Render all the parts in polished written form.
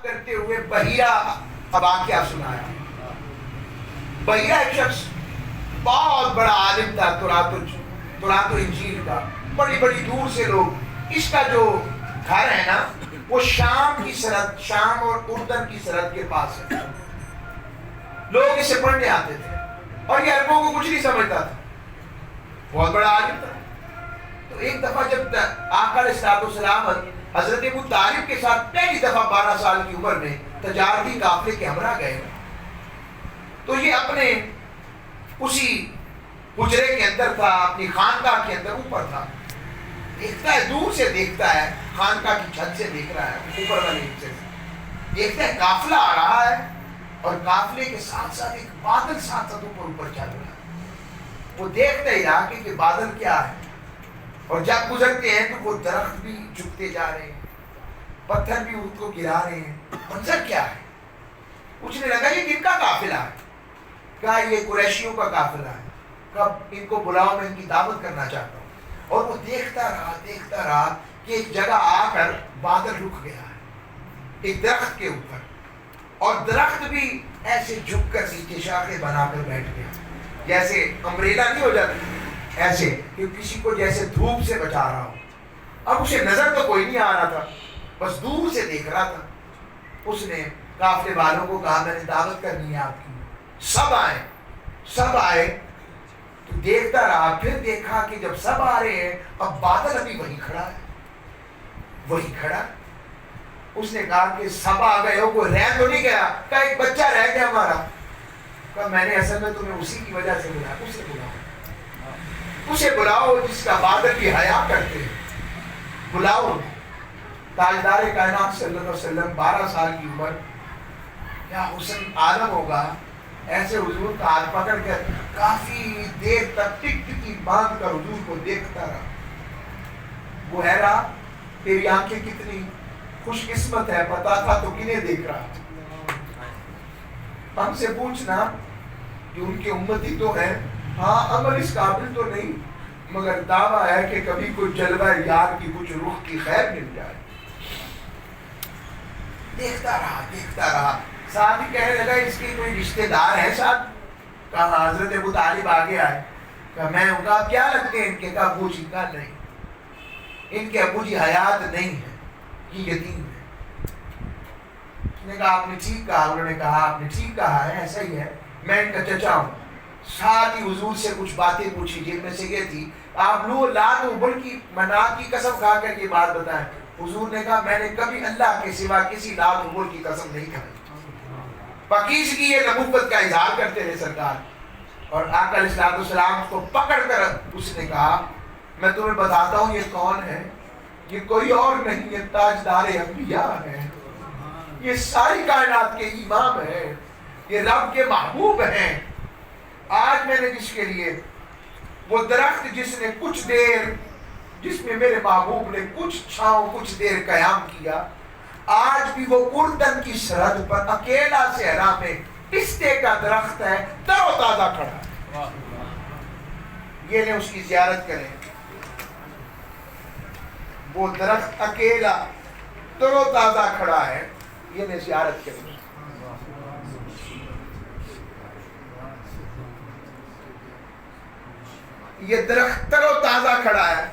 کرتے ہوئے بحیرہ کا واقعہ سنایا. بحیرہ ایک شخص بہت بڑا عالم تھا تورات و انجیل کا. بڑی بڑی دور سے لوگ، اس کا جو گھر ہے نا وہ شام کی سرحد، شام اور اردن کی سرحد کے پاس ہے. لوگ اسے پڑھنے آتے تھے اور یہ عربوں کو کچھ نہیں سمجھتا تھا. بہت بڑا عالم تھا. تو ایک دفعہ جب آقا علیہ السلام حضرت ابو طالب کے ساتھ پہلی دفعہ 12 سال کی عمر میں تجارتی قافلے کے ہمراہ گئے، تو یہ اپنے اسی حجرے کے اندر تھا، اپنی خانقاہ کے اندر اوپر تھا. دیکھتا ہے، دور سے دیکھتا ہے، خانقاہ کی چھت سے دیکھ رہا ہے، اوپر والے حصے سے دیکھتا ہے قافلہ آ رہا ہے اور قافلے کے ساتھ ساتھ ایک بادل ساتھ ساتھ اوپر چل رہا ہے. وہ دیکھتا ہی رہا کہ بادل کیا ہے. اور جب گزرتے ہیں تو وہ درخت بھی جھکتے جا رہے ہیں، پتھر بھی ان کو گرا رہے ہیں. منظر کیا ہے؟ پوچھنے لگا یہ کن کا قافلہ ہے؟ کہا یہ قریشیوں کا قافلہ ہے. کب ان کو بلاؤ، میں ان کی دعوت کرنا چاہتا ہوں. اور وہ دیکھتا رہا کہ ایک جگہ آ کر بادل رک گیا ہے ایک درخت کے اوپر، اور درخت بھی ایسے جھک کر نیچے شاخیں بنا کر بیٹھ گیا، جیسے امبریلا نہیں ہو جاتی ایسے، کہ کسی کو جیسے دھوپ سے بچا رہا ہو. اب اسے نظر تو کوئی نہیں آ رہا تھا، بس دور سے دیکھ رہا تھا. اس نے قافلے والوں کو کہا میں نے دعوت کرنی ہے آپ کی. سب آئے تو دیکھتا رہا. پھر دیکھا کہ جب سب آ رہے ہیں اب بادل ابھی وہی کھڑا. اس نے کہا کہ سب آ گئے ہو، کوئی رہ تو نہیں گیا؟ کہا ایک بچہ رہ گیا ہمارا. کہا میں نے اصل میں تمہیں اسی کی وجہ سے بلایا. اسے بلاؤ جس کا بادل کی حیا کرتے ہیں. بلاؤ تاجدار کائنات صلی اللہ علیہ وسلم، 12 سال کی عمر، کیا حسن عالم ہوگا. ایسے حضور کا ہاتھ پکڑ کر کافی دیر تک ٹک ٹکی باندھ کر حضور کو دیکھتا رہا. وہ ہے رہا تیری آنکھیں کتنی خوش قسمت ہے، پتا تھا تو کنہیں دیکھ رہا. ہم سے پوچھنا کہ ان کے امتی تو ہیں، ہاں عمل اس قابل تو نہیں، مگر دعویٰ ہے کہ کبھی کوئی جلوہ یار کی کچھ رخ کی خیر مل جائے. دیکھتا رہا. ساتھ ہی کہنے لگا اس کے کوئی رشتہ دار ہے ساتھ؟ کہا حضرت ابو طالب آگے آئے. کہا میں ہوں. کہا کیا لگتے ہیں ان کے؟ کہا ابو جی. کہا نہیں، ان کے ابو جی حیات نہیں ہے، یہ یتیم ہے. اس نے کہا آپ نے ٹھیک کہا. انہوں نے کہا آپ نے ٹھیک کہا ہے، ایسا ہی ہے، میں ان کا چچا ہوں. ساتھ ہی حضور سے کچھ باتیں پوچھی، جن میں سے یہ تھی آپ لو لات و بل کی منات کی قسم کھا کر یہ بات بتائیں. حضور نے کہا میں نے کبھی اللہ کے سوا کسی لات و بل کی قسم نہیں کھائی. پاکیزگی یہ نبوت کا اظہار کرتے رہے سرکار. اور آقا علیہ السلام کو پکڑ کر اس نے کہا میں تمہیں بتاتا ہوں یہ کون ہے. یہ کوئی اور نہیں، یہ تاجدار انبیاء ہے، یہ ساری کائنات کے امام ہیں، یہ رب کے محبوب ہیں. آج میں نے جس کے لیے وہ درخت جس نے کچھ دیر، جس میں میرے محبوب نے کچھ چھاؤں کچھ دیر قیام کیا، آج بھی وہ اردن کی سرحد پر اکیلا صحرا میں پستے کا درخت ہے، تر و تازہ کھڑا ہے. یہ اس کی زیارت کریں. وہ درخت اکیلا تر و تازہ کھڑا ہے، یہ زیارت کریں. یہ درخت تر و تازہ کھڑا ہے.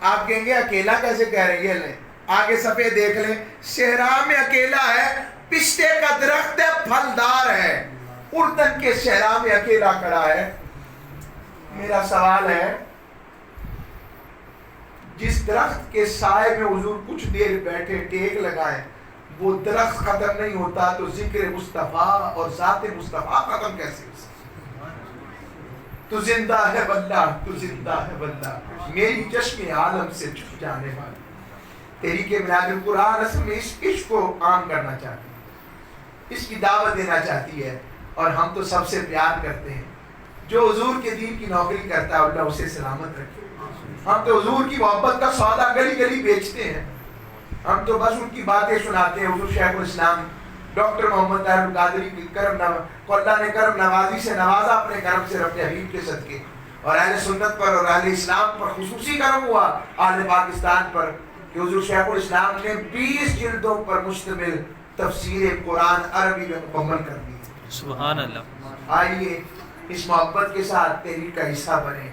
آپ کہیں گے اکیلا کیسے کہہ رہے ہیں؟ یہ لیں آگے صفحے دیکھ لیں. صحرا میں اکیلا ہے، پستے کا درخت ہے، پھلدار ہے، اردن کے صحرا میں اکیلا کھڑا ہے. میرا سوال ہے جس درخت کے سائے میں حضور کچھ دیر بیٹھے ٹیک لگائیں، وہ درخت ختم نہیں ہوتا تو ذکر مصطفیٰ اور ذات مصطفیٰ ختم کیسے ہو سکتا؟ تو زندہ ہے واللہ، تو زندہ ہے واللہ، میری چشم عالم سے چھپ جانے والی. تحریک بنیاد القرآن اصل میں اس عشق کو عام کرنا چاہتی ہے، اس کی دعوت دینا چاہتی ہے. اور ہم تو سب سے پیار کرتے ہیں. جو حضور کے دین کی نوکری کرتا ہے اللہ اسے سلامت رکھے. ہم تو حضور کی محبت کا سودا گلی گلی بیچتے ہیں. ہم تو بس ان کی باتیں سناتے ہیں. حضور شیخ الاسلام ڈاکٹر محمد طاہر القادری کی کو اللہ نے کرم نوازی سے نوازا اپنے کرم سے اپنے حبیب کے صدقے. اور اہل سنت پر اور اہل اسلام پر خصوصی کرم ہوا اہل پاکستان پر کہ حضور شیخ الاسلام نے 20 جلدوں پر مشتمل تفسیر قرآن عربی میں مکمل کر دی. سبحان اللہ. آئیے اس محبت کے ساتھ تحریک کا حصہ بنے,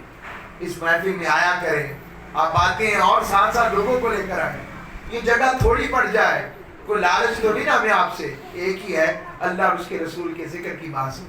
اس محفل میں آیا کریں. آپ آتے ہیں اور ساتھ ساتھ لوگوں کو لے کر آئیں. یہ جگہ تھوڑی پڑ جائے, کوئی لالچ تو نہیں نا ہمیں آپ سے, ایک ہی ہے اللہ اور اس کے رسول کے ذکر کی بات.